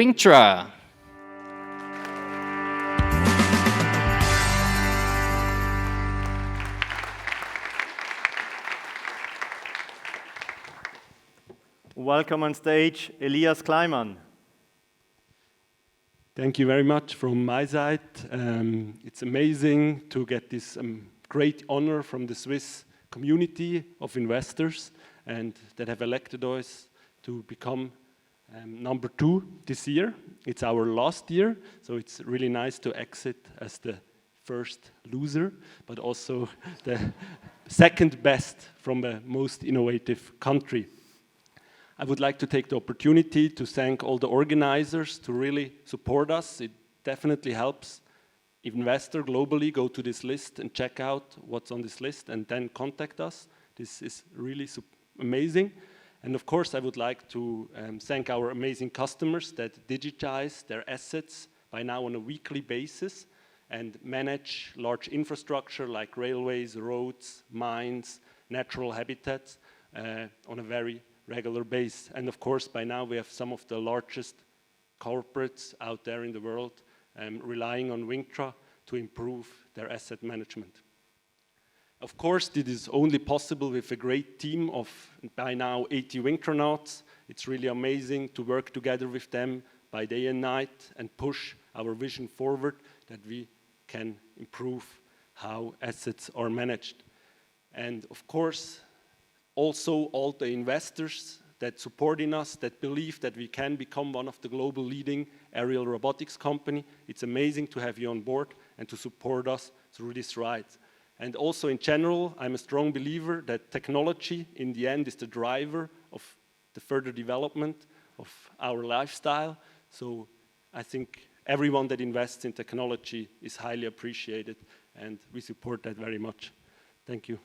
Wingtra. Welcome on stage, Elias Kleiman. Thank you very much from my side. It's amazing to get this great honor from the Swiss community of investors and that have elected us to become number 2 this year. It's our last year, so it's really nice to exit as the first loser, but also the second best from the most innovative country. I would like to take the opportunity to thank all the organizers to really support us. It definitely helps investors globally go to this list and check out what's on this list and then contact us. This is really amazing. And of course, I would like to thank our amazing customers that digitize their assets by now on a weekly basis and manage large infrastructure like railways, roads, mines, natural habitats on a very regular base. And of course, by now we have some of the largest corporates out there in the world relying on Wingtra to improve their asset management. Of course, this is only possible with a great team of by now 80 Wingtranauts. It's really amazing to work together with them by day and night and push our vision forward that we can improve how assets are managed. And of course, also all the investors that support in us, that believe that we can become one of the global leading aerial robotics company. It's amazing to have you on board and to support us through this ride. And also in general, I'm a strong believer that technology in the end is the driver of the further development of our lifestyle. So I think everyone that invests in technology is highly appreciated and we support that very much. Thank you.